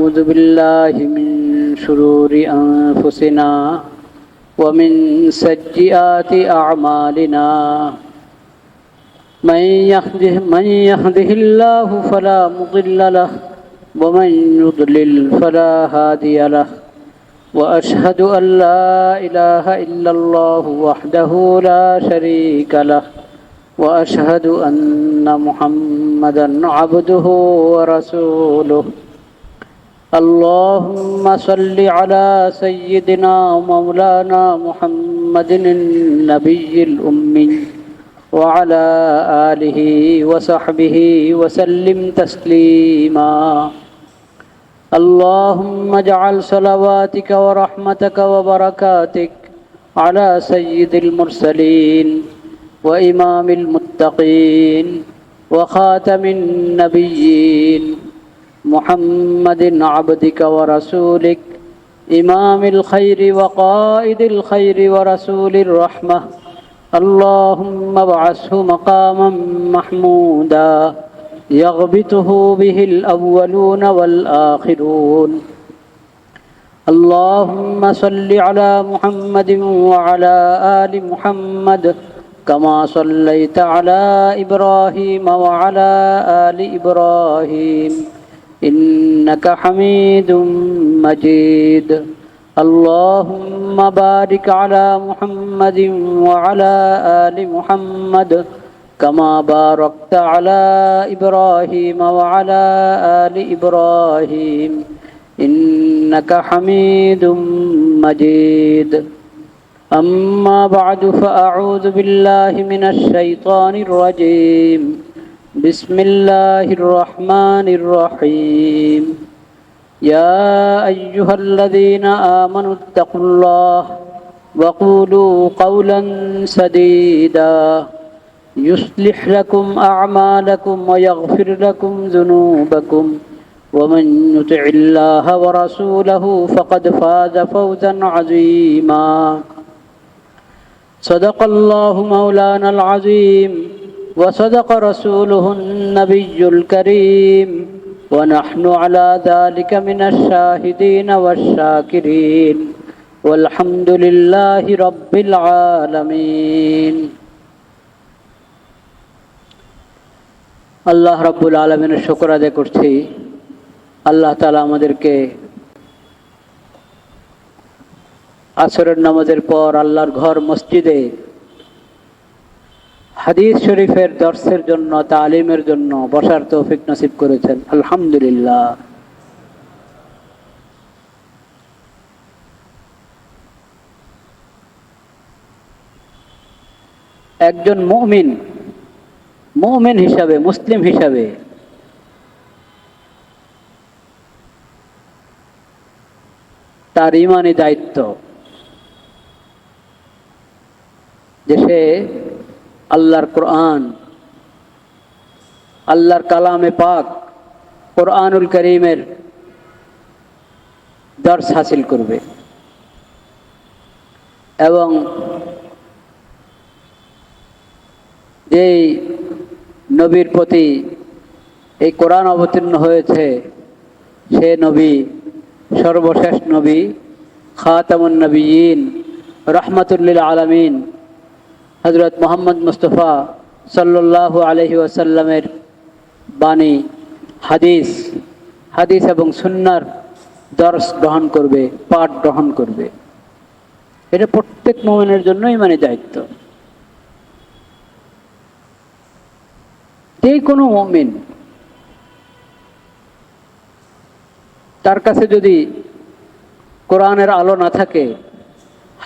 أعوذ بالله من شرور أنفسنا ومن سيئات أعمالنا من يهده الله فلا مضل له ومن يضلل فلا هادي له وأشهد أن لا إله إلا الله وحده لا شريك له وأشهد أن محمدًا عبده ورسوله اللهم صل على سيدنا مولانا محمد النبي الأمي وعلى آله وصحبه وسلم تسليما اللهم اجعل صلواتك ورحمتك وبركاتك على سيد المرسلين وإمام المتقين وخاتم النبيين محمد عبدك ورسولك إمام الخير وقائد الخير ورسول الرحمة اللهم ابعثه مقاما محمودا يغبطه به الأولون والآخرون اللهم صل على محمد وعلى آل محمد كما صليت على إبراهيم وعلى آل إبراهيم إنك حميد مجيد اللهم بارك على محمد وعلى آل محمد كما باركت على إبراهيم وعلى آل إبراهيم إنك حميد مجيد أما بعد فأعوذ بالله من الشيطان الرجيم بسم الله الرحمن الرحيم يا أيها الذين آمنوا اتقوا الله وقولوا قولا سديدا يصلح لكم أعمالكم ويغفر لكم ذنوبكم ومن يطع الله ورسوله فقد فاز فوزا عظيما صدق الله مولانا العظيم وصدق رسوله النبي الكريم ونحن على ذلك من الشاهدين والشاكرين والحمد لله رب العالمين আল্লাহ রাব্বুল আলামিনের শুকর আদায় করছি আল্লাহ তাআলা আমাদেরকে আসরের নামাজের পর আল্লাহর ঘর মসজিদে হাদিস শরীফের দর্সের জন্য তালিমের জন্য বসার তৌফিক নসিব করেছেন আলহামদুলিল্লাহ। একজন মুমিন হিসাবে মুসলিম হিসাবে তার ঈমানি দায়িত্ব যে সে আল্লাহর কোরআন আল্লাহর কালামে পাক কোরআনুল করিমের দর্স হাসিল করবে এবং যেই নবীর প্রতি এই কোরআন অবতীর্ণ হয়েছে সে নবী সর্বশেষ নবী খাতামুন নবিয়্যিন রাহমাতুল লিল আলামিন হযরত মুহাম্মদ মুস্তাফা সাল্লাল্লাহু আলাইহি ওয়াসাল্লামের বাণী হাদিস এবং সুন্নাহর দর্স গ্রহণ করবে, পাঠ গ্রহণ করবে। এটা প্রত্যেক মুমিনের জন্যই মানে দায়িত্ব। যে কোনো মুমিন তার কাছে যদি কোরআনের আলো না থাকে,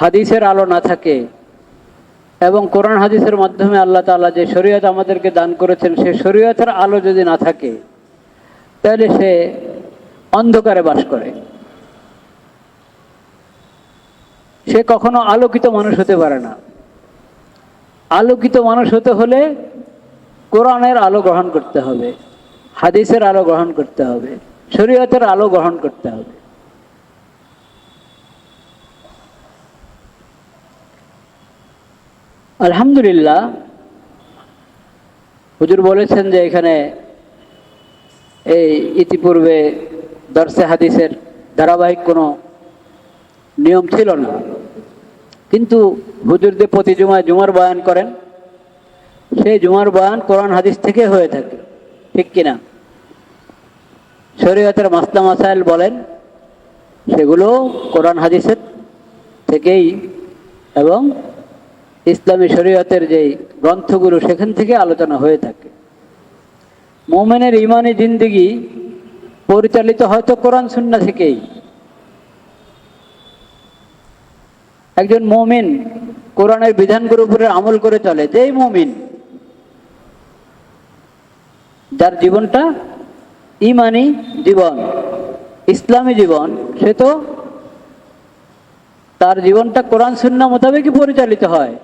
হাদিসের আলো না থাকে এবং কোরআন হাদিসের মাধ্যমে আল্লাহ তাআলা যে শরীয়ত আমাদেরকে দান করেছেন সে শরীয়তের আলো যদি না থাকে তাহলে সে অন্ধকারে বাস করে, সে কখনো আলোকিত মানুষ হতে পারে না। আলোকিত মানুষ হতে হলে কোরআনের আলো গ্রহণ করতে হবে, হাদিসের আলো গ্রহণ করতে হবে, শরীয়তের আলো গ্রহণ করতে হবে। আলহামদুলিল্লাহ, হুজুর বলেছেন যে এখানে এই ইতিপূর্বে দর্শে হাদিসের ধারাবাহিক কোনো নিয়ম ছিল না, কিন্তু হুজুরদের প্রতি জুমায় জুমার বয়ান করেন, সেই জুমার বয়ান কোরআন হাদিস থেকে হয়ে থাকে, ঠিক কিনা? শরীয়তের মাসলা মাসাইল বলেন, সেগুলো কোরআন হাদিসের থেকেই এবং ইসলামী শরীয়তের যেই গ্রন্থগুলো সেখান থেকে আলোচনা হয়ে থাকে। মুমিনের ঈমানি জিন্দেগি পরিচালিত হয়তো কোরআন সুন্নাহ থেকেই। একজন মুমিন কোরআনের বিধানগুলোর উপরে আমল করে চলে, যেই মুমিন যার জীবনটা ঈমানি জীবন, ইসলামী জীবন, সে তো তার জীবনটা কোরআন সুন্নাহ মোতাবেকই পরিচালিত হয়।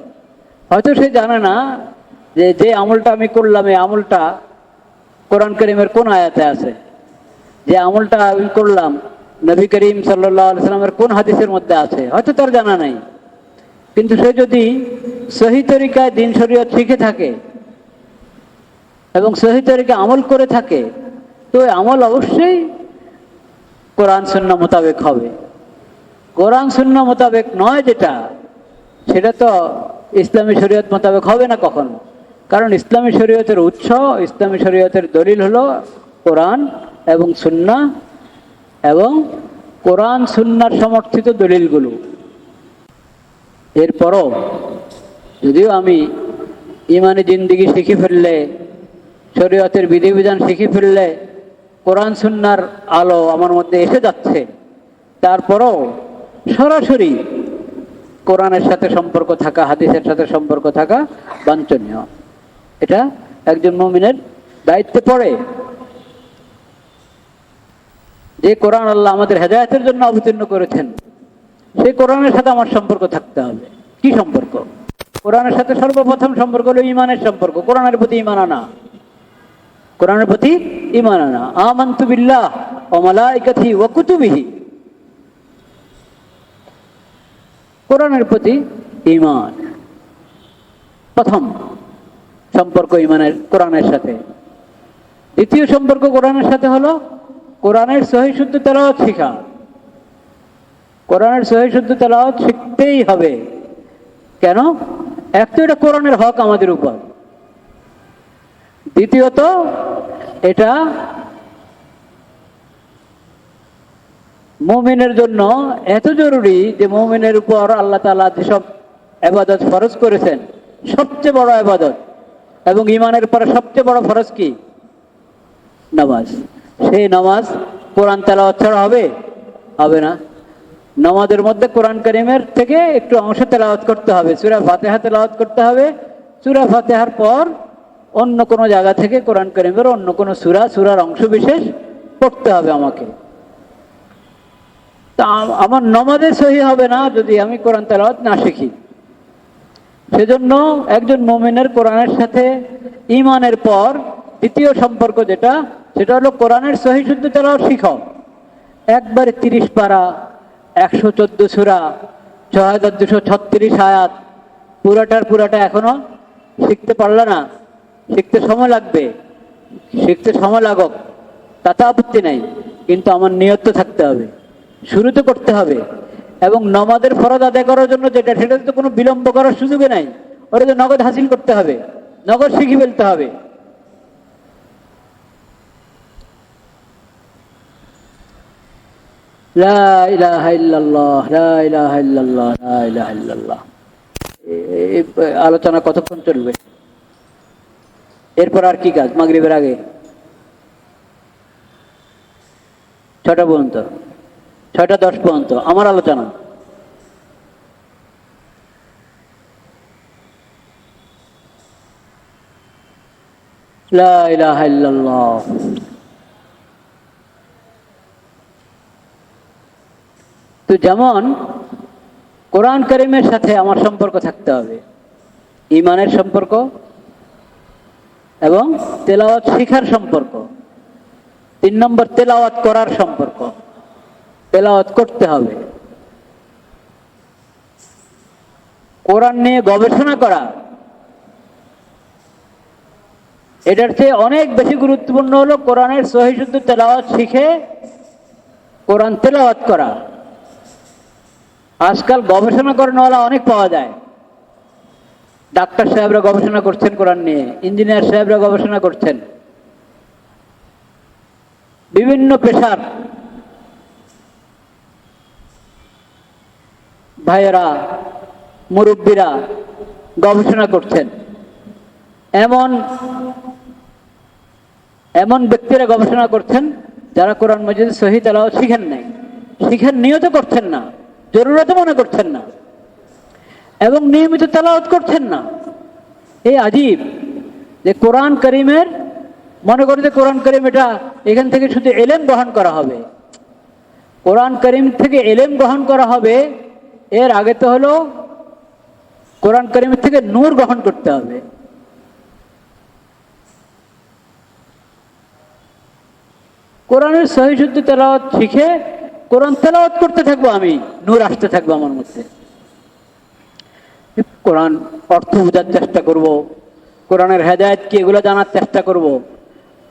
হয়তো সে জানে না যে যে আমলটা আমি করলাম এই আমলটা কোরআন কারীমের কোন আয়াতে আছে, যে আমলটা আমি করলাম নবী করিম সাল্লাল্লাহু আলাইহি সাল্লামের কোন হাদিসের মধ্যে আছে, হয়তো তার জানা নাই। কিন্তু সে যদি সহি তরিকায় দ্বীন শরীয়ত শিখে থাকে এবং সহি তরিকায় আমল করে থাকে, তো এই আমল অবশ্যই কোরআন সুন্নাহ মোতাবেক হবে। কোরআন সুন্নাহ মোতাবেক নয় যেটা, সেটা তো ইসলামী শরীয়ত মোতাবেক হবে না কখনো। কারণ ইসলামী শরীয়তের উৎস, ইসলামী শরীয়তের দলিল হলো কোরআন এবং সুন্নাহ, এবং কোরআন সুন্নাহর সমর্থিত দলিলগুলো। এরপরও যদিও আমি ঈমানি জিন্দেগি শিখে ফেললে, শরীয়তের বিধিবিধান শিখে ফেললে কোরআন সুন্নাহর আলো আমার মধ্যে এসে যাচ্ছে, তারপরও সরাসরি কোরআনের সাথে সম্পর্ক থাকা, হাদিসের সাথে সম্পর্ক থাকা বাঞ্ছনীয়। এটা একজন মুমিনের দায়িত্বে পড়ে যে কোরআন আল্লাহ আমাদের হেদায়েতের জন্য অবতীর্ণ করেছেন, সেই কোরআনের সাথে আমার সম্পর্ক থাকতে হবে। কি সম্পর্ক? কোরআনের সাথে সর্বপ্রথম সম্পর্ক হলো ঈমানের সম্পর্ক, কোরআনের প্রতি ঈমান আনা, কোরআনের প্রতি ঈমান আনা। আমানতু বিল্লাহ ওয়া মালাইকাতিহি ওয়া কুতুবিহি, কোরআনের প্রতি ঈমান প্রথম সম্পর্ক ঈমানের কোরআনের সাথে। দ্বিতীয় সম্পর্ক কোরআনের সাথে হলো কোরআনের সহি শুদ্ধ তেলাওয়াত শিখা। কোরআনের সহি শুদ্ধ তেলাওয়াত শিখতেই হবে। কেন? এক তো এটা কোরআনের হক আমাদের উপর, দ্বিতীয়ত এটা মুমিনের জন্য এত জরুরি যে মুমিনের উপর আল্লাহ তাআলা যেসব ইবাদত ফরজ করেছেন, সবচেয়ে বড় ইবাদত এবং ঈমানের পরে সবচেয়ে বড় ফরজ কি? নামাজ। সেই নামাজ কোরআন তেলাওয়াত ছাড়া হবে? হবে না। নামাজের মধ্যে কোরআন কারীমের থেকে একটু অংশ তেলাওয়াত করতে হবে, সূরা ফাতিহা তেলাওয়াত করতে হবে। সূরা ফাতিহার পর অন্য কোনো জায়গা থেকে কোরআন কারীমের অন্য কোনো সূরার অংশ বিশেষ পড়তে হবে আমাকে। তা আমার নামাজে সহি হবে না যদি আমি কোরআন তেলাওয়াত না শিখি। সেজন্য একজন মুমিনের কোরআনের সাথে ঈমানের পর দ্বিতীয় সম্পর্ক যেটা, সেটা হলো কোরআনের সহি শুদ্ধ তেলাওয়াত শিখো। একবারে 30 পারা, 114 সূরা, 6236 আয়াত, পুরাটা এখনো শিখতে পারলে না, শিখতে সময় লাগবে, শিখতে সময় লাগুক, তাতে আপত্তি নাই, কিন্তু আমার নিয়ত থাকতে হবে, শুরুতে করতে হবে। এবং নামাজের ফরজ আদায় করার জন্য যেটা, সেটাতে তো কোনো বিলম্ব করার সুযোগে নাই, ওটা তো নগদ হাসিল করতে হবে, নগদ শিখে ফেলতে হবে। লা ইলাহা ইল্লাল্লাহ, লা ইলাহা ইল্লাল্লাহ, লা ইলাহা ইল্লাল্লাহ। এই আলোচনা কতক্ষণ চলবে? এরপর আর কি কাজ? মাগরিবের আগে 6টা পর্যন্ত, 6টা 10 পর্যন্ত আমার আলোচনা। লা ইলাহা ইল্লাল্লাহ। তো যেমন কোরআন কারীমের সাথে আমার সম্পর্ক থাকতে হবে, ঈমানের সম্পর্ক এবং তেলাওয়াত শিখার সম্পর্ক। 3 নম্বর তেলাওয়াত করার সম্পর্ক, তেলাওয়াত করতে হবে। কোরআন নিয়ে গবেষণা করা, এটার চেয়ে অনেক বেশি গুরুত্বপূর্ণ হলো কোরআনের সহি শুদ্ধ তেলাওয়াত শিখে কোরআন তেলাওয়াত করা। আজকাল গবেষণা করানোওয়ালা অনেক পাওয়া যায়। ডাক্তার সাহেবরা গবেষণা করছেন কোরআন নিয়ে, ইঞ্জিনিয়ার সাহেবরা গবেষণা করছেন, বিভিন্ন পেশার ভাইয়েরা, মুরব্বীরা গবেষণা করছেন। এমন এমন ব্যক্তিরা গবেষণা করছেন যারা কোরআন মাজিদ সহিহ তেলাওয়াত শিখেন নাই, শিখেন নিয়ত করছেন না, জরুরত মনে করছেন না, এবং নিয়মিত তেলাওয়াত করছেন না। এই আজীব যে কোরআন করিমের, মনে করে যে কোরআন করিম এটা এখান থেকে শুধু এলেম গ্রহণ করা হবে। কোরআন করিম থেকে এলেম গ্রহণ করা হবে, এর আগে তো হলো কোরআন করিমের থেকে নূর গ্রহণ করতে হবে। কোরআনের সহিহ শুদ্ধ তেলাওয়াত শিখে কোরআন তেলাওয়াত করতে থাকবো, আমি নূর আসতে থাকবো আমার মধ্যে। কোরআন অর্থ বোঝার চেষ্টা করব, কোরআনের হেদায়েত কি এগুলো জানার চেষ্টা করব।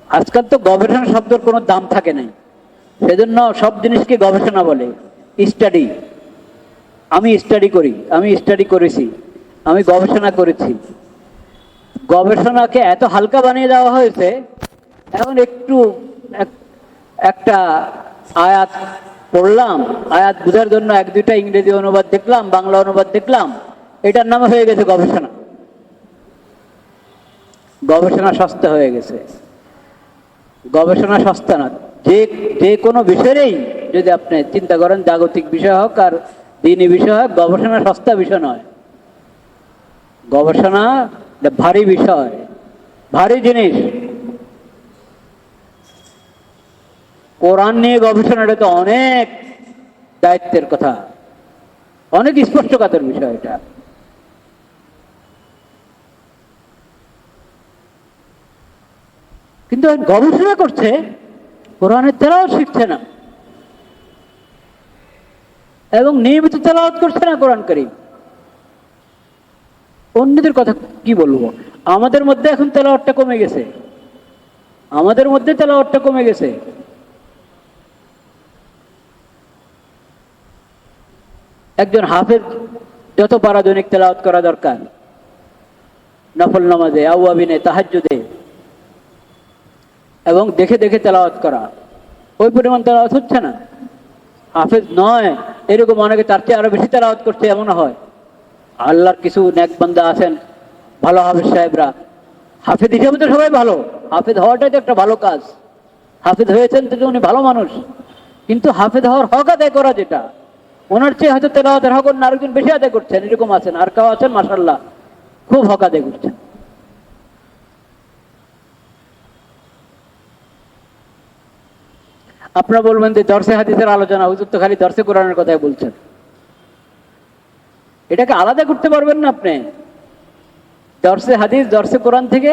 আজকাল তো গবেষণা শব্দের কোনো দাম থাকে নাই, সেজন্য সব জিনিসকে গবেষণা বলে। স্টাডি, আমি স্টাডি করি, আমি স্টাডি করেছি, আমি গবেষণা করেছি। গবেষণাকে এত হালকা বানিয়ে দেওয়া হয়েছে, এখন একটু একটা আয়াত পড়লাম, আয়াত বোঝার জন্য এক দুইটা ইংরেজি অনুবাদ দেখলাম, বাংলা অনুবাদ দেখলাম, এটার নামে হয়ে গেছে গবেষণা। গবেষণা সস্তা হয়ে গেছে। গবেষণা সস্তা না, যে কোনো বিষয়েই যদি আপনি চিন্তা করেন, জাগতিক বিষয় হোক আর দিনী বিষয় হোক, গবেষণা সস্তা বিষয় নয়। গবেষণা ভারী বিষয়, ভারী জিনিস। কোরআন নিয়ে গবেষণাটা তো অনেক দায়িত্বের কথা, অনেক স্পষ্টকাতর বিষয় এটা। কিন্তু গবেষণা করছে, কোরআনের তেলাওয়াত শিখছে না, এবং নিয়মিত তেলাওয়াত করছে না কোরআন কারীম। অন্যদের কথা কি বলবো, আমাদের মধ্যে এখন তেলাওয়াতটা কমে গেছে, আমাদের মধ্যে তেলাওয়াতটা কমে গেছে। একজন হাফেজ যত পারা দৈনিক তেলাওয়াত করা দরকার, নফল নামাজে, আওয়াবিনে, তাহাজ্জুদে, এবং দেখে দেখে তেলাওয়াত করা, ওই পরিমাণ তেলাওয়াত হচ্ছে না। হাফেজ নয় এরকম অনেকে তার চেয়ে আরো বেশি তেলাওয়াত করছে, এমন হয়। আল্লাহর কিছু নেক বান্দা আছেন, ভালো হাফেজ সাহেবরা, হাফেজ হিসেবে তো সবাই ভালো, হাফেজ হওয়াটাই তো একটা ভালো কাজ। হাফেজ হয়েছেন তো উনি ভালো মানুষ, কিন্তু হাফেজ হওয়ার হক আদায় করা, যেটা ওনার চেয়ে হয়তো তেলাওয়াতের হক অন্য আরেকজন বেশি আদায় করছেন, এরকম আছেন। আর কেউ আছেন মাশাআল্লাহ খুব হক আদায় করছেন। আপনারা বলবেন যে দর্শে হাদিসের আলোচনা, হুজুর তো খালি দর্শে কোরআনের কথাই বলছেন। এটাকে আলাদা করতে পারবেন না আপনি। দর্শে হাদিস দর্শে কোরআন থেকে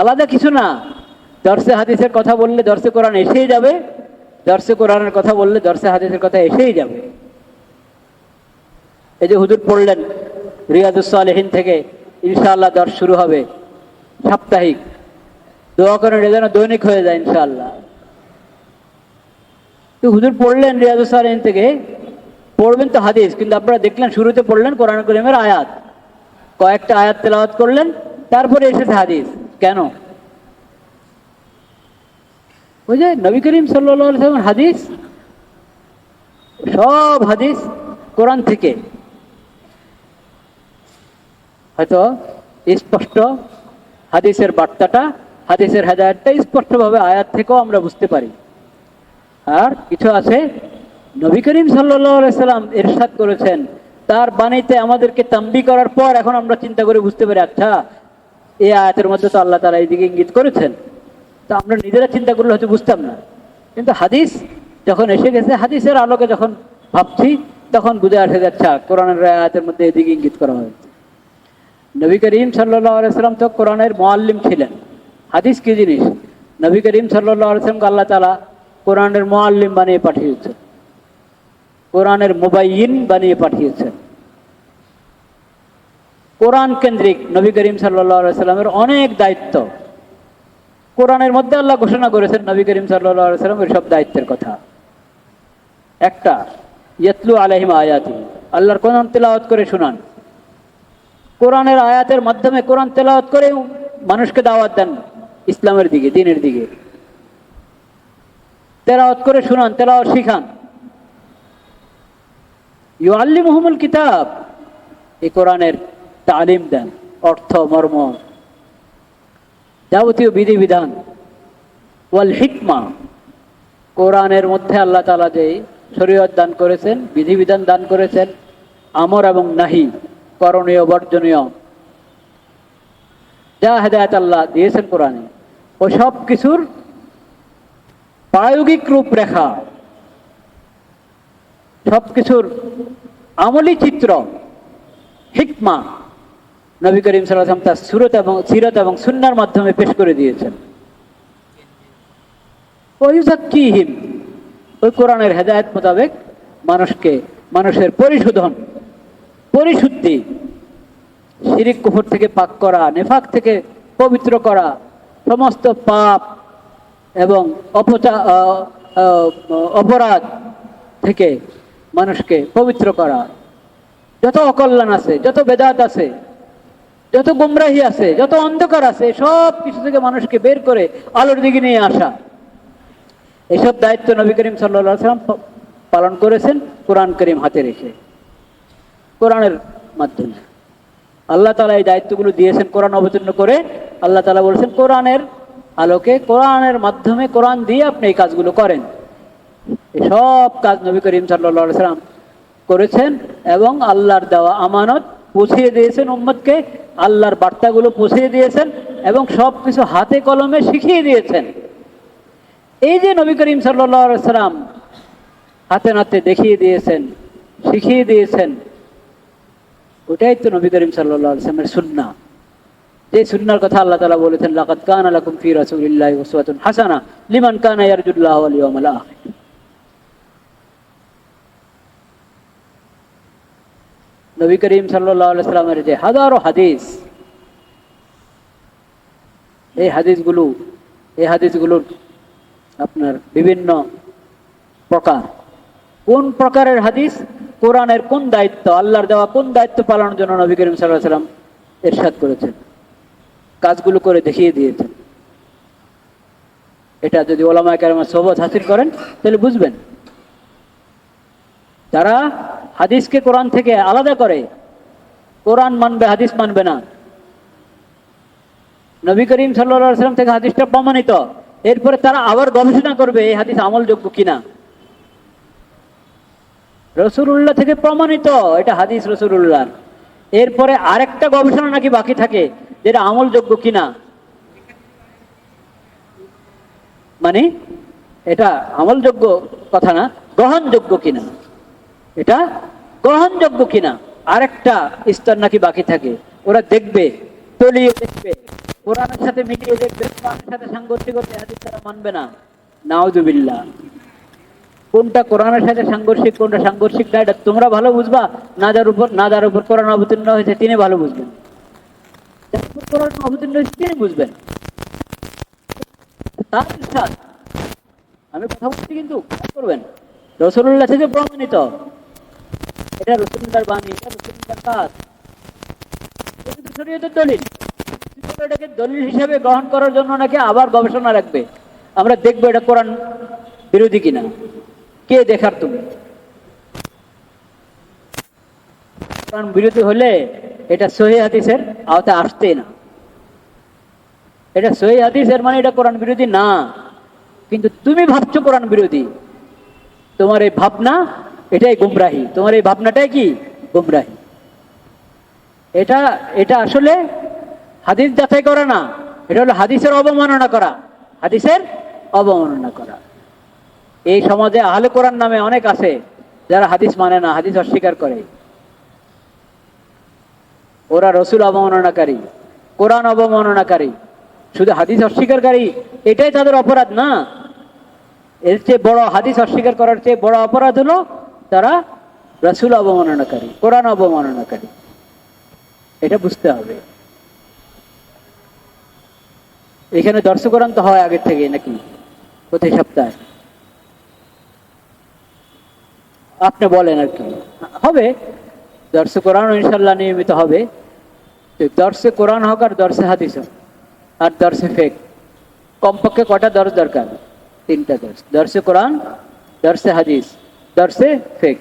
আলাদা কিছু না। দর্শে হাদিসের কথা বললে দর্শে কোরআন এসেই যাবে, দর্শে কোরআনের কথা বললে দর্শে হাদিসের কথা এসেই যাবে। এই যে হুজুর পড়লেন রিয়াদুস সালেহিন থেকে, ইনশাআল্লাহ দর্শ শুরু হবে সাপ্তাহিক, দোয়া করেন এটা যেন দৈনিক হয়ে যায় ইনশাআল্লাহ। তো হুজুর পড়লেন রিয়াদুস সালেহিন থেকে, পড়বেন তো হাদিস, কিন্তু আপনারা দেখলেন শুরুতে পড়লেন কোরআন কারীমের আয়াত, কয়েকটা আয়াত তেলাওয়াত করলেন, তারপরে এসেছে হাদিস। কেন? ওই যে নবী করিম সাল্লাল্লাহু আলাইহি ওয়াসাল্লাম হাদিস, সব হাদিস কোরআন থেকে। হয়তো স্পষ্ট হাদিসের বার্তাটা, হাদিসের হেদায়েতটা স্পষ্টভাবে আয়াত থেকেও আমরা বুঝতে পারি। আর কিছু আছে নবী করিম সাল্লাল্লাহু আলাইহি সাল্লাম ইরশাদ করেছেন, তার বাণীতে আমাদেরকে তাম্বি করার পর এখন আমরা চিন্তা করে বুঝতে পারি, আচ্ছা এই আয়াতের মধ্যে তো আল্লাহ তাআলা এইদিকে ইঙ্গিত করেছেন। তো আমরা নিজেরা চিন্তা করলে হয়তো বুঝতাম না, কিন্তু হাদিস যখন এসে গেছে, হাদিসের আলোকে যখন ভাবছি, তখন বুঝে আসে যাচ্ছে কোরআনের আয়াতের মধ্যে এদিকে ইঙ্গিত করা হয়েছে। নবী করিম সাল্লাল্লাহু আলাইহি সাল্লাম তো কোরআনের মুআল্লিম ছিলেন। হাদিস কি জিনিস? নবী করিম সাল্লাল্লাহু আলাইহি সাল্লামকে আল্লাহ তাআলা কোরআনের মুআল্লিম বানিয়ে পাঠিয়েছেন, কোরআনের মুবাইয়িন বানিয়ে পাঠিয়েছেন। কোরআন কেন্দ্রিক নবী করিম সাল্লাল্লাহু আলাইহি সাল্লামের অনেক দায়িত্ব কোরআনের মধ্যে আল্লাহ ঘোষণা করেছেন। নবী করিম সাল্লাল্লাহু আলাইহি সাল্লাম এর সব দায়িত্বের কথা। একটা, ইয়াতলু আলাইহিম আয়াতি, আল্লাহর কোরআন তেলাওয়াত করে শোনান। কোরআনের আয়াতের মাধ্যমে কোরআন তেলাওয়াত করে মানুষকে দাওয়াত দেন ইসলামের দিকে, দ্বীনের দিকে। তেলাওয়াত করে শোনান, তেলাওয়াত শিখান। ইউআল্লিমুহুমুল কিতাব, এই কোরআনের তালিম দেন, অর্থ মর্ম যাবতীয় বিধিবিধান। ওয়াল হিকমা, কোরআনের মধ্যে আল্লাহ তাআলা যে শরীয়ত দান করেছেন, বিধিবিধান দান করেছেন, আমর এবং নাহি, করণীয় বর্জনীয়, যা হেদায়েত আল্লাহ দিয়েছেন কোরআনে, ও সব কিছুর প্রায়োগিক রূপরেখা, সবকিছুর আমলি চিত্র, হিকমা নবী করিম সাল্লাল্লাহু আলাইহি ওয়াসাল্লাম তার সিরত এবং সুন্নাহর মাধ্যমে পেশ করে দিয়েছেন। ওয়ুযাক্কিহিম, ওই কোরআনের হেদায়েত মোতাবেক মানুষের পরিশুদ্ধি, শিরিক কুফর থেকে পাক করা, নেফাক থেকে পবিত্র করা, সমস্ত পাপ এবং অপরাধ থেকে মানুষকে পবিত্র করা, যত অকল্যাণ আছে, যত বেদাত আছে, যত গুমরাহি আছে, যত অন্ধকার আছে, সব কিছু থেকে মানুষকে বের করে আলোর দিকে নিয়ে আসা, এসব দায়িত্ব নবী করিম সাল্লাল্লাহু আলাইহি ওয়াসাল্লাম পালন করেছেন কোরআন করিম হাতে রেখে। কোরআনের মাধ্যমে আল্লাহ তাআলা এই দায়িত্বগুলো দিয়েছেন। কোরআন অবতীর্ণ করে আল্লাহ তাআলা বলেছেন, কোরআনের আলোকে, কোরআনের মাধ্যমে, কোরআন দিয়ে আপনি এই কাজগুলো করেন। সব কাজ নবী করিম সাল্লাল্লাহু আলাইহি ওয়াসাল্লাম করেছেন এবং আল্লাহর দেওয়া আমানত পৌঁছিয়ে দিয়েছেন উম্মতকে, আল্লাহর বার্তাগুলো পৌঁছিয়ে দিয়েছেন এবং সব কিছু হাতে কলমে শিখিয়ে দিয়েছেন। এই যে নবী করিম সাল্লাল্লাহু আলাইহি ওয়াসাল্লাম হাতে নাতে দেখিয়ে দিয়েছেন, শিখিয়ে দিয়েছেন, ওটাই তো নবী করিম সাল্লাল্লাহু আলাইহি ওয়াসাল্লামের সুন্নাহ। যে সুন্নাহর কথা আল্লাহ তাআলা বলেছেন, লাকাদ কানা লাকুম ফি রাসূলিল্লাহি উসওয়াতুন হাসানাহ লিমান কানা ইয়ারজুল্লাহ ওয়াল ইয়াউমাল আখির। নবী করিম সাল্লাল্লাহু আলাইহি ওয়াসাল্লামের যে হাজারো হাদিস, এই হাদিসগুলোর আপনার বিভিন্ন প্রকার, কোন প্রকারের হাদিস, কোরআনের কোন দায়িত্ব, আল্লাহর দেওয়া কোন দায়িত্ব পালনের জন্য নবী করিম সাল্লাল্লাহু আলাইহি ওয়াসাল্লাম ইরশাদ করেছেন, কাজগুলো করে দেখিয়ে দিয়েছেন। এটা যদি উলামায়ে কেরামের সোহবত হাসিল করেন তাহলে বুঝবেন। যারা হাদিসকে কোরআন থেকে আলাদা করে, কোরআন মানবে হাদিস মানবে না, নবী করিম সাল্লাল্লাহু আলাইহি ওয়াসাল্লাম থেকে হাদিসটা প্রমাণিত, এরপরে তারা আবার গবেষণা করবে এই হাদিস আমলযোগ্য কিনা। রাসূলুল্লাহ থেকে প্রমাণিত, এটা হাদিস রাসূলুল্লাহ, এরপরে আরেকটা গবেষণা নাকি বাকি থাকে যেটা আমলযোগ্য কিনা, মানে এটা আমলযোগ্য কথা না, গ্রহণযোগ্য কিনা, এটা গ্রহণযোগ্য কিনা আরেকটা স্তর নাকি বাকি থাকে। ওরা দেখবে, তলিয়ে দেখবে, কোরআনের সাথে মিলিয়ে দেখবে, কোরআনের সাথে সাংঘর্ষিক হতে হাদিস তারা মানবে না। নাউযুবিল্লাহ। কোনটা কোরআনের সাথে সাংঘর্ষিক, কোনটা সাংঘর্ষিক না, এটা তোমরা ভালো বুঝবা। না যার উপর কোরআন অবতীর্ণ হয়েছে তিনি ভালো বুঝবেন, যার উপর কোরআন অবতীর্ণ হয়েছে তিনি বুঝবেন। তার ইরশাদ, আমি কথা বলছি কিন্তু খেয়াল করবেন, রাসূলুল্লাহ থেকে প্রমাণিত, এটা রাসূলুল্লাহর বাণী, এটা রাসূলুল্লাহর কাজ, এটা কিন্তু শরীয়তের দলিল। এটাকে দলিল হিসেবে গ্রহণ করার জন্য নাকি আবার গবেষণা রাখবে, আমরা দেখবো এটা কোরআন বিরোধী কিনা। কে দেখার তুমি? কোরআন বিরোধী হলে এটা সহিহ হাদিসের আওতায় আসতে না। এটা সহিহ হাদিসের মানে এটা কোরআন বিরোধী না, কিন্তু তুমি ভাবছো কোরআন বিরোধী। তোমার এই ভাবনা এটাই গুমরাহি, তোমার এই ভাবনাটাই কি গুমরাহি। এটা আসলে হাদিস যাচাই করা না, এটা হলো হাদিসের অবমাননা করা, হাদিসের অবমাননা করা। এই সমাজে আহলে কোরআন নামে অনেক আছে যারা হাদিস মানে না, হাদিস অস্বীকার করে। ওরা রসুল অবমাননাকারী, কোরআন অবমাননাকারী, শুধু হাদিস অস্বীকারী এটাই তাদের অপরাধ না। এর চেয়ে বড়, হাদিস অস্বীকার করার চেয়ে বড় অপরাধ হলো তারা রসুল অবমাননাকারী, কোরআন অবমাননাকারী। এটা বুঝতে হবে। এখানে দর্শক কোরআন তো হয় আগের থেকে নাকি প্রতি সপ্তাহে? আপনি বলেন আর কি হবে। দর্শে কোরআন ইনশাল্লাহ নিয়মিত হবে। দর্শে কোরআন হোক আর দর্শে হাদিস হোক আর দর্শে ফেক, কমপক্ষে কটা দর্শ দরকার? 3টা দর্শ। দর্শে কোরআন, দর্শে হাদিস, দর্শে ফেক।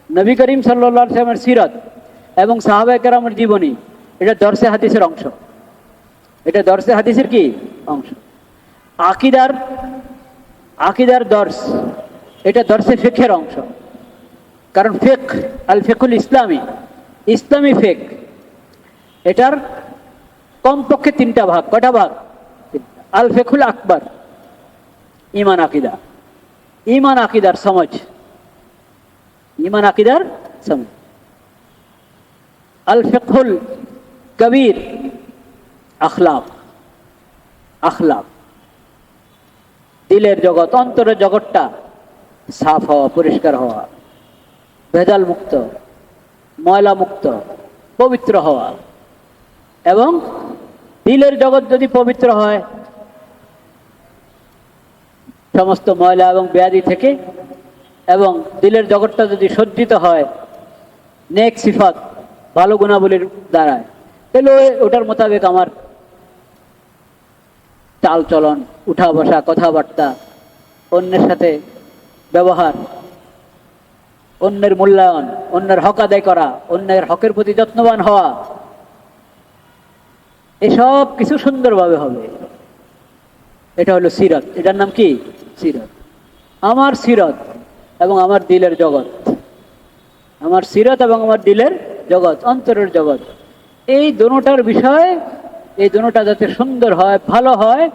নবী করিম সাল্লাল্লাহু আলাইহি ওয়াসাল্লামের সিরাত এবং সাহাবায়ে কেরামের জীবনী, এটা দর্শে হাদিসের অংশ। এটা দর্শে হাদিসের কি অংশ? আকিদার দর্শ, এটা দর্শে ফিকহের অংশ। কারণ ফিকহ আল ফিকহুল ইসলামী ফিকহ, এটার কমপক্ষে 3টা ভাগ। কটা ভাগ? আল ফিকহুল আকবার ঈমান আকিদার সমঝ, ঈমান আকিদার সমঝ। আল ফিকহুল কবির আখলাক, দিলের জগৎ, অন্তরের জগৎটা সাফ হওয়া, পরিষ্কার হওয়া, ভেজাল মুক্ত, ময়লা মুক্ত, পবিত্র হওয়া। এবং দিলের জগৎ যদি পবিত্র হয় সমস্ত ময়লা এবং ব্যাধি থেকে, এবং দিলের জগৎটা যদি সজ্জিত হয় নেক সিফাত, ভালো গুণাবলীর দ্বারায়, তাহলে ওটার মোতাবেক আমার চাল চলন, উঠা বসা, কথাবার্তা, অন্যের সাথে ব্যবহার, অন্যের মূল্যায়ন, অন্যের হক আদায় করা, অন্যের হকের প্রতি যত্নবান হওয়া, এসব কিছু সুন্দরভাবে হবে। এটা হলো সিরাত। এটার নাম কি? সিরাত। আমার সিরাত এবং আমার দিলের জগৎ, আমার সিরাত এবং আমার দিলের জগৎ, অন্তরের জগৎ, এই দুটোটার বিষয়, এই দুটোটা যাতে সুন্দর হয়, ভালো হয়,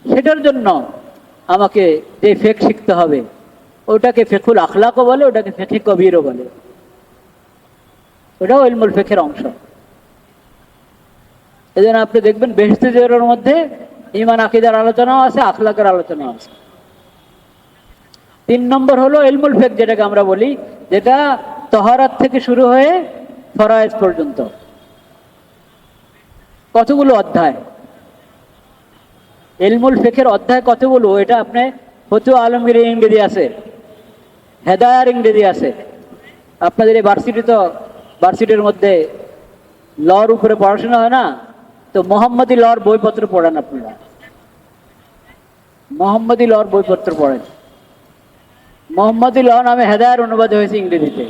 সেটার জন্য আমাকে যে ফেক শিখতে হবে, ওটাকে ফিকহুল আখলাকও বলে, ওটাকে ফিকহে কবিরও বলে। ওটাও ইলমুল ফিকহের অংশ। এজন্য আপনি দেখবেন বেহেশতি জেরের মধ্যে ঈমান আকীদার আলোচনাও আছে, আখলাকের আলোচনাও আছে। 3 নম্বর হলো ইলমুল ফিকহ, যেটাকে আমরা বলি, যেটা তাহারাত থেকে শুরু হয়ে ফরায়েজ পর্যন্ত। কতগুলো অধ্যায়? ইলমুল ফিকহের অধ্যায় কতগুলো? এটা আপনি ফতুয়া আলমগীরের ইংরেজি আছে, হেদায়ার ইংরেজি আছে। আপনাদের এই ভার্সিটির মধ্যে লর উপরে পড়াশোনা হয় না, তো মোহাম্মদী লর বইপত্র পড়েন আপনারা, মোহাম্মদী লর বইপত্র পড়েন। মোহাম্মদী ল নামে হেদায়ার অনুবাদ হয়েছে ইংরেজিতে।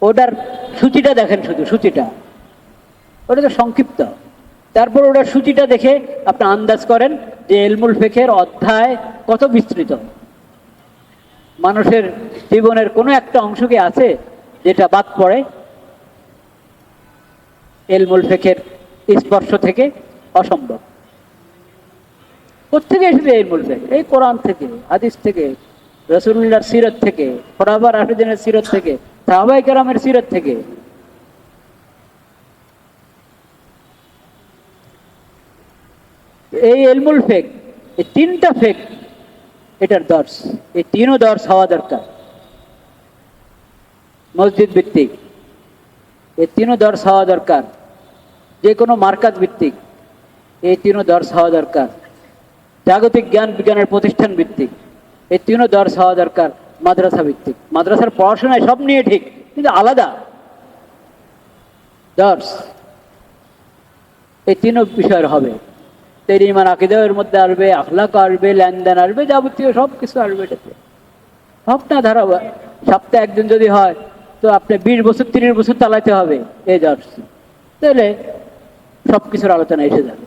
ওটার সূচিটা দেখেন, শুধু সূচিটা, ওটা তো সংক্ষিপ্ত। তারপর ওটার সূচিটা দেখে আপনি আন্দাজ করেন যে ইলমুল ফিকহের অধ্যায় কত বিস্তৃত। মানুষের জীবনের কোনো একটা অংশ কি আছে যেটা বাদ পড়ে ইলমুল ফিকহের স্পর্শ থেকে? অসম্ভব। কোত্থেকে এসেছে ইলমুল ফিকহ? এই কোরআন থেকে, হাদিস থেকে, রাসূলুল্লাহর সিরাত থেকে, খোলাফা রাশিদিনের সিরাত থেকে, সাহাবায়ে কেরামের সিরাত থেকে। এই ইলমুল ফিকহ, এই 3টা ফিকহ, এটার দর্শ, এই 3ও দর্শ হওয়া দরকার। মসজিদ ভিত্তিক এই 3ও দর্শ হওয়া দরকার। যে কোনো মার্কাজ ভিত্তিক এই 3ও দর্শ হওয়া দরকার। জাগতিক জ্ঞান বিজ্ঞানের প্রতিষ্ঠান ভিত্তিক এই 3ও দর্শ হওয়া দরকার। মাদ্রাসা ভিত্তিক, মাদ্রাসার পড়াশোনায় সব নিয়ে ঠিক, কিন্তু আলাদা দর্শ এই 3ও বিষয়ের হবে। তেরি ঈমান আকীদার মধ্যে আসবে, আখলাক আসবে, লেনদেন আসবে, যাবতীয় সব কিছু আসবে। এটাতে হোক না ধারা, সপ্তাহে একদিন যদি হয় তো আপনি 20 বছর 30 বছর চালাইতে হবে এই দর্শ, তাহলে সব কিছুর আলোচনা এসে যাবে।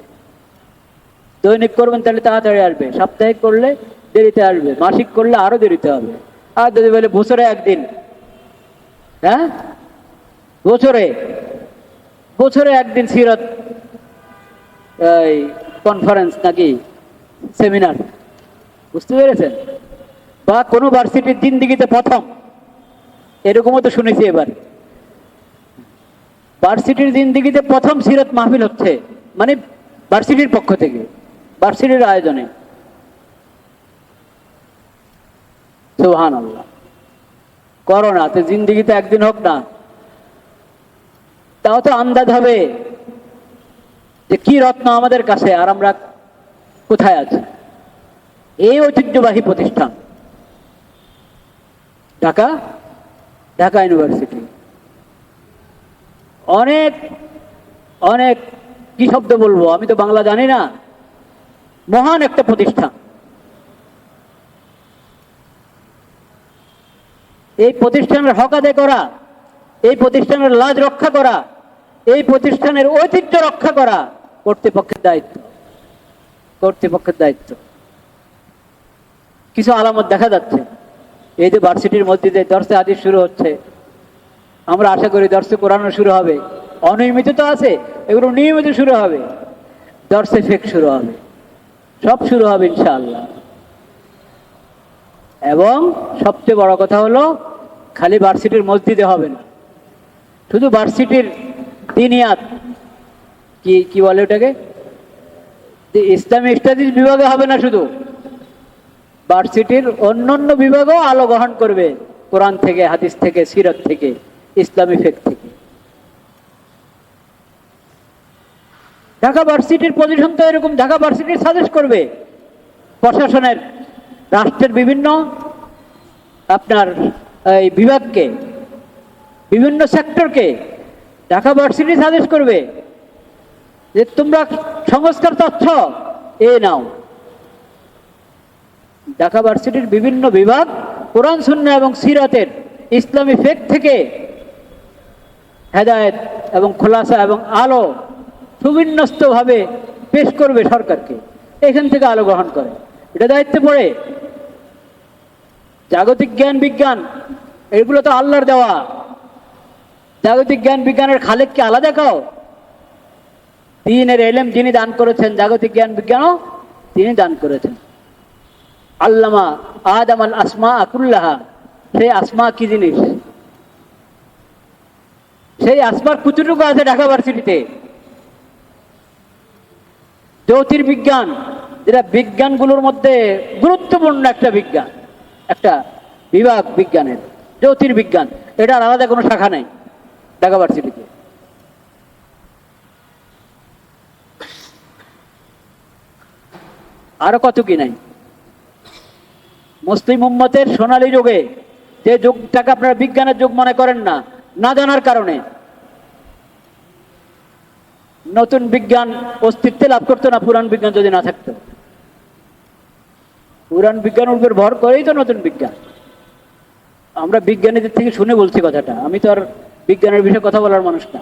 দৈনিক করবেন তাহলে তাড়াতাড়ি আসবে, সাপ্তাহিক করলে দেরিতে আসবে, মাসিক করলে আরো দেরিতে হবে। আর যদি বলে বছরে একদিন, হ্যাঁ বছরে একদিন সিরাত কনফারেন্স নাকি সেমিনার, বুঝতে পেরেছেন? বা কোনো ভার্সিটির জিন্দেগিতে প্রথম, এরকমও তো শুনেছি এবার ভার্সিটির জিন্দেগিতে প্রথম সিরাত মাহফিল হচ্ছে, মানে ভার্সিটির পক্ষ থেকে, ভার্সিটির আয়োজনে। সুবহানাল্লাহ। করোনা তো জিন্দেগিতে একদিন হোক না, তাও তো আন্দাজ হবে যে কি রত্ন আমাদের কাছে আর আমরা কোথায় আছি। এই ঐতিহ্যবাহী প্রতিষ্ঠান ঢাকা ঢাকা ইউনিভার্সিটি অনেক অনেক কি শব্দ বলবো, আমি তো বাংলা জানি না, মহান একটা প্রতিষ্ঠান। এই প্রতিষ্ঠানের হক আদায় করা, এই প্রতিষ্ঠানের লাজ রক্ষা করা, এই প্রতিষ্ঠানের ঐতিহ্য রক্ষা করা কর্তৃপক্ষের দায়িত্ব, কর্তৃপক্ষের দায়িত্ব। কিছু আলামত দেখা যাচ্ছে, এই যে ভার্সিটির মসজিদে দর্শে হাদিস শুরু হচ্ছে, আমরা আশা করি দর্শে কোরআনও শুরু হবে। অনিয়মিত তো আছে, এগুলো নিয়মিত শুরু হবে। দর্শে ফিক শুরু হবে, সব শুরু হবে ইনশাআল্লাহ। এবং সবচেয়ে বড় কথা হলো, খালি ভার্সিটির মসজিদে হবে না, শুধু ভার্সিটির দিনিয়াত কি কি বলে ওটাকে, ইসলামী স্টাডিজ বিভাগে হবে না, শুধু ভার্সিটির অন্যান্য বিভাগও আলো গ্রহণ করবে কোরআন থেকে, হাদিস থেকে, সিরাত থেকে, ইসলামী ফিকহ থেকে। ঢাকা ভার্সিটির পজিশন তো এরকম, ঢাকা ভার্সিটির সাজেস্ট করবে প্রশাসনের, রাষ্ট্রের বিভিন্ন আপনার এই বিভাগকে, বিভিন্ন সেক্টরকে ঢাকা ভার্সিটি সাজেস্ট করবে যে তোমরা সংস্কার চাচ্ছ, এ নাও। ঢাকা ভার্সিটির বিভিন্ন বিভাগ কোরআন সুন্নাহ এবং সিরাতের, ইসলামী ফিকহ থেকে হেদায়েত এবং খোলাসা এবং আলো সুবিন্যস্তভাবে পেশ করবে সরকারকে, এখান থেকে আলো গ্রহণ করে। এটা দায়িত্বে পড়ে। জাগতিক জ্ঞান বিজ্ঞান এগুলো তো আল্লাহর দেওয়া। জাগতিক জ্ঞান বিজ্ঞানের খালেককে আলাদা খাও। দ্বীনের ইলম যিনি দান করেছেন, জাগতিক জ্ঞান বিজ্ঞানও তিনি দান করেছেন। আল্লামা আদম আল আসমা কুল্লাহা, সেই আসমা কি জিনিস, সেই আসমার কুচুটুকু আছে ঢাকা ভার্সিটিতে। জ্যোতির্বিজ্ঞান, যেটা বিজ্ঞানগুলোর মধ্যে গুরুত্বপূর্ণ একটা বিজ্ঞান, একটা বিভাগ বিজ্ঞানের, জ্যোতির্বিজ্ঞান, এটার আলাদা কোনো শাখা নেই ঢাকা ভার্সিটিতে। আরো কত কি নাই। মুসলিম উম্মতের সোনালী যুগে, যে যুগটাকে আপনারা বিজ্ঞানের যুগ মনে করেন না, না জানার কারণে, নতুন বিজ্ঞান অস্তিত্বে লাভ করতো না পুরান বিজ্ঞান যদি না থাকতো। পুরান বিজ্ঞানের উপর ভর করেই তো নতুন বিজ্ঞান। আমরা বিজ্ঞানীদের থেকে শুনে বলছি কথাটা, আমি তো আর বিজ্ঞানের বিষয়ে কথা বলার মানুষ না,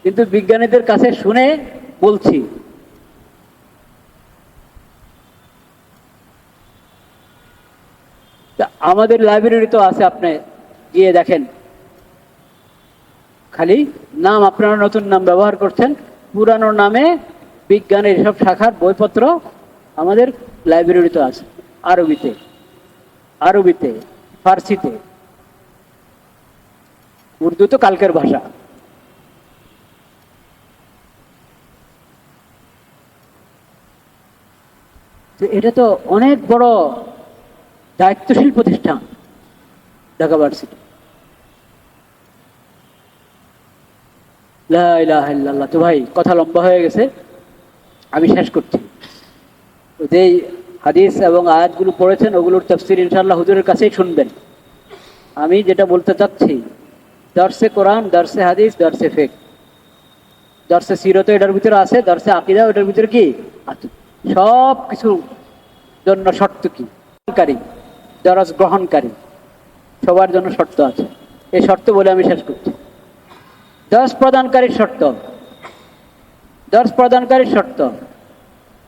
কিন্তু বিজ্ঞানীদের কাছে শুনে বলছি। আমাদের লাইব্রেরি তো আছে, আপনি গিয়ে দেখেন, খালি নাম আপনারা নতুন নাম ব্যবহার করছেন, পুরানো নামে বিজ্ঞানের সব শাখার বইপত্র আমাদের লাইব্রেরিতে আছে, আরবিতে, আরবিতে, ফার্সিতে, উর্দু তো কালকের ভাষা। এটা তো অনেক বড় দায়িত্বশীল প্রতিষ্ঠান ঢাকা ভার্সিটি। লা ইলাহা ইল্লাল্লাহ। তো ভাই কথা লম্বা হয়ে গেছে, আমি শেষ করছি। যেই হাদিস এবং আয়াতগুলো পড়েছেন ওগুলোর তাফসীর ইনশাআল্লাহ হুজুরের কাছেই শুনবেন। আমি যেটা বলতে চাচ্ছি, দর্সে কোরআন, দর্সে হাদিস, দর্সে ফিকহ, দর্সে সিরত এটার ভিতরে আছে, দর্সে আকীদা এটার ভিতরে কি আছে, সব কিছু জন্য শর্ত কি, দরস গ্রহণকারী সবার জন্য শর্ত আছে। এই শর্ত বলে আমি শেষ করছি। দর্স প্রদানকারীর শর্ত, দর্স প্রদানকারীর শর্ত,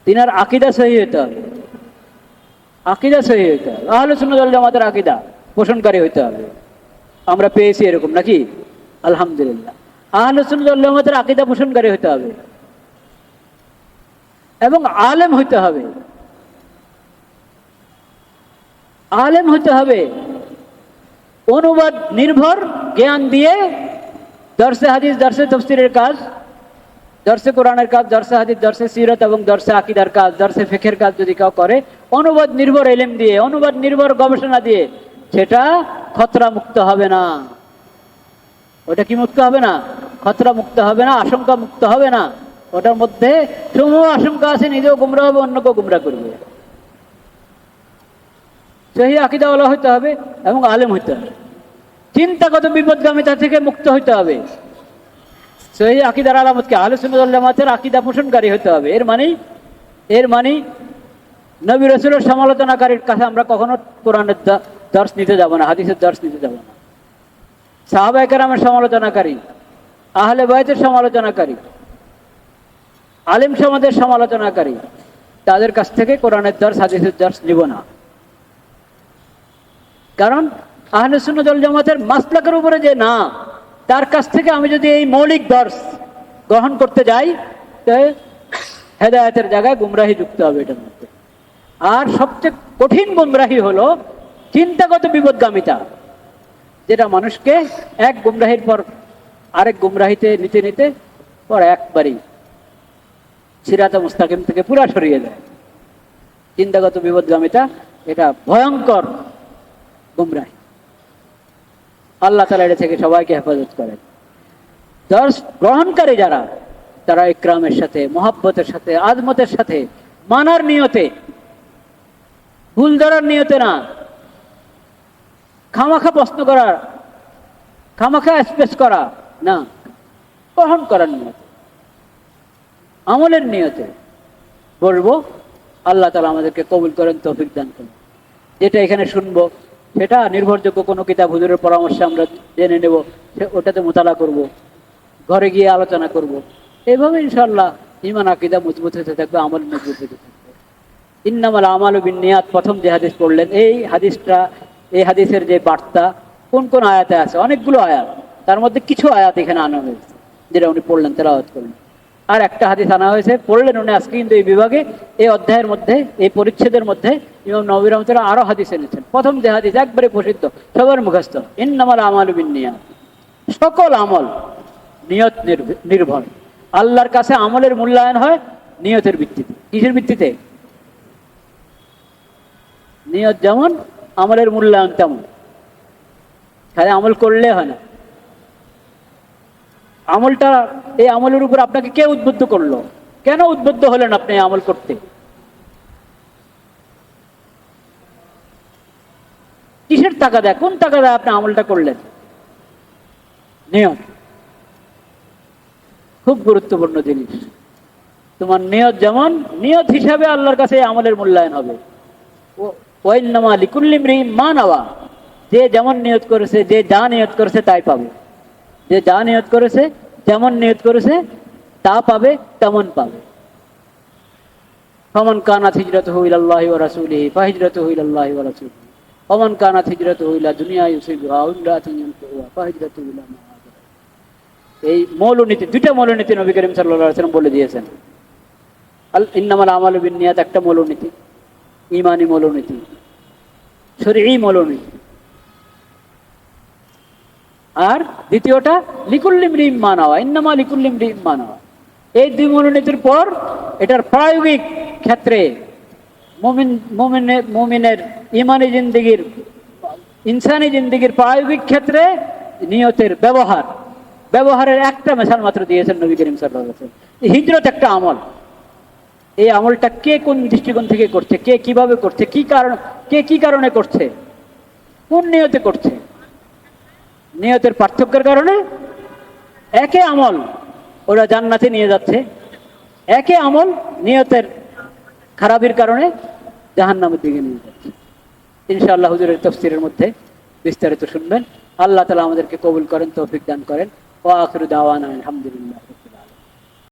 তিনার আকীদা সহিহ হইতে হবে, আকীদা সহিহ হইতে হবে, আহলে সুন্নাত ওয়াল জামাতের আকীদা পোষণকারী হইতে হবে। আমরা পেয়েছি এরকম নাকি, আলহামদুলিল্লাহ। আহলে সুন্নাত ওয়াল জামাতের আকীদা পোষণকারী হইতে হবে এবং আলেম হইতে হবে, আলেম হইতে হবে। অনুবাদ নির্ভর জ্ঞান দিয়ে দর্সে হাদিস, দর্সে তাফসীরের কাজ, দর্সে কোরআনের কাজ, দর্সে হাদিস, দর্সে সিরাত এবং দর্সে আকীদার কাজ, দর্সে ফিকহের কাজ যদি কেউ করে অনুবাদ নির্ভর ইলম দিয়ে, অনুবাদ নির্ভর গবেষণা দিয়ে, সেটা খতরা মুক্ত হবে না। ওটা কি মুক্ত হবে না? খতরা মুক্ত হবে না, আশঙ্কা মুক্ত হবে না। ওটার মধ্যে সমূহ আশঙ্কা আছে, নিজেও গুমরা হবে, অন্যকেও গুমরা করবে। সহিহ আকীদাওয়ালা হইতে হবে এবং আলেম হইতে হবে। চিন্তাগত বিপদগামিতা থেকে মুক্ত হইতে হবে, সহিহ আকীদার আলামতকে আহলে সুন্নাত ওয়াল জামাতের আকীদা পোষণকারী হতে হবে। এর মানে নবী রাসূলের সমালোচনাকারীর কাছে আমরা কখনো কোরআনের দর্শ নিতে যাব না, হাদিসের দর্শ নিতে যাব না। সাহাবায়ে কেরামের সমালোচনাকারী, আহলে বাইতের সমালোচনাকারী, আলেম সমাজের সমালোচনাকারী, তাদের কাছ থেকে কোরআনের দর্শ হাদিসের দর্শ নিব না। কারণ আহলে সুন্নাত ওয়াল জামাতের মাসলাকের উপরে যে না, তার কাছ থেকে আমি যদি এই মৌলিক দর্শ গ্রহণ করতে যাই, তাহলে হেদায়েতের জায়গায় গুমরাহি যুক্ত হবে এটার মধ্যে। আর সবচেয়ে কঠিন গুমরাহি হলো চিন্তাগত বিপদগামিতা, যেটা মানুষকে এক গুমরাহির পর আরেক গুমরাহিতে নিতে নিতে পর একবারই সিরাতে মুস্তাকিম থেকে পুরা সরিয়ে দেয়। চিন্তাগত বিপদগামিতা এটা ভয়ঙ্কর গুমরাহি। আল্লাহ তাআলা এটা থেকে সবাইকে হেফাজত করেন। দর্শ গ্রহণকারী যারা, তারা ইকরামের সাথে, মহব্বতের সাথে, আজমতের সাথে, মানার নিয়তে, ভুল ধরার নিয়তে না, খামাখা প্রশ্ন করার, খামাখা স্পেস করা না, গ্রহণ করার নিয়তে, আমলের নিয়তে বলবো। আল্লাহ তাআলা আমাদেরকে কবুল করেন, তৌফিক দান করেন। যেটা এখানে শুনবো সেটা নির্ভরযোগ্য কোনো কিতাব, হুজুরের পরামর্শে আমরা জেনে নেব, ওটাতে মোতালা করব, ঘরে গিয়ে আলোচনা করব। এইভাবে ইনশাআল্লাহ ঈমান আকীদা মজবুত হতে থাকবে, আমল মজবুত হতে থাকবে। ইন্নামাল আমালু বিন্নিয়াত, প্রথম যে হাদিস পড়লেন, এই হাদিসের যে বার্তা কোন কোন আয়াতে আছে, অনেকগুলো আয়াত, তার মধ্যে কিছু আয়াত এখানে আনা হয়েছে যেটা উনি পড়লেন, তেলাওয়াত করলেন। আর একটা হাদিস আনা হয়েছে, পড়লেন উনি আজকে, কিন্তু এই বিভাগে, এই অধ্যায়ের মধ্যে, এই পরিচ্ছেদের মধ্যে ইমাম নববী রাহমাতুল্লাহ আরো হাদিস এনেছেন। প্রথম যে হাদিস একবারে প্রসিদ্ধ, সবার মুখস্থ, ইন্নামাল আমালু বিন্নিয়াত, সকল আমল নিয়ত নির্ভর। আল্লাহর কাছে আমলের মূল্যায়ন হয় নিয়তের ভিত্তিতে। কিসের ভিত্তিতে? নিয়ত যেমন, আমলের মূল্যায়ন তেমন। খালি আমল করলে হয় না। আমলটা, এই আমলের উপর আপনাকে কে উদ্বুদ্ধ করলো? কেন উদ্বুদ্ধ হলেন আপনি আমল করতে? কিসের টাকা দেয়, কোন টাকা দেয় আপনি আমলটা করলেন? নিয়ত খুব গুরুত্বপূর্ণ জিনিস। তোমার নিয়ত যেমন, নিয়ত হিসাবে আল্লাহর কাছে আমলের মূল্যায়ন হবে। ওয়াইন্নামা লিকুল্লি ইমরিইন মা নাওয়া, যে যেমন নিয়ত করেছে, যে যা নিয়ত করেছে তাই পাবে। যে যা নিয়ত করেছে, যেমন নিয়ত করেছে তা পাবে, তেমন পাবে। ফামান কানাত হিজরাতুহু ইলাল্লাহি ওয়া রাসূলিহি ফাহিজরাতুহু ইলাল্লাহি ওয়া রাসূলিহি ওয়া মান কানাত হিজরাতুহু ইলা দুনিয়া ইউসিবুহা আও ইমরাআতিন ইয়ানকিহুহা ফাহিজরাতুহু ইলা মা হাজারা। এই মৌলনীতি, দুইটা মৌলনীতি নবী করিম সাল্লাল্লাহু আলাইহি ওয়াসাল্লাম বলে দিয়েছেন। ইন্নামাল আমালু বিন্নিয়াত একটা মৌলনীতি, ঈমানি মৌলনীতি, শরঈ মৌলনীতি। আর দ্বিতীয়টা লিকুল্লি ইমরিইন মা নাওয়া, ইন্নামা লিকুল্লি ইমরিইন মা নাওয়া। এই দুই মনোনীতির পর এটার প্রায়োগিক ক্ষেত্রে মুমিনের ইমানি জিন্দেগির, ইনসানি জিন্দেগির প্রায়োগিক ক্ষেত্রে নিয়তের ব্যবহারের একটা মেশাল মাত্র দিয়েছেন নবী করিম সাল্লাল্লাহু আলাইহি ওয়াসাল্লাম। হিজরত একটা আমল। এই আমলটা কে কোন দৃষ্টিকোণ থেকে করছে, কে কিভাবে করছে, কে কি কারণে করছে, কোন নিয়তে করছে, নিয়তের পার্থক্যের কারণে একে আমল ওরা জান্নাতে নিয়ে যাচ্ছে, একে আমল নিয়তের খারাপের কারণে জাহান্নামের দিকে নিয়ে যাচ্ছে। ইনশাআল্লাহ হুজুরের তাফসীরের মধ্যে বিস্তারিত শুনবেন। আল্লাহ তাআলা আমাদেরকে কবুল করেন, তৌফিক দান করেন। ওয়া আখিরু দাওয়ানা আলহামদুলিল্লাহ।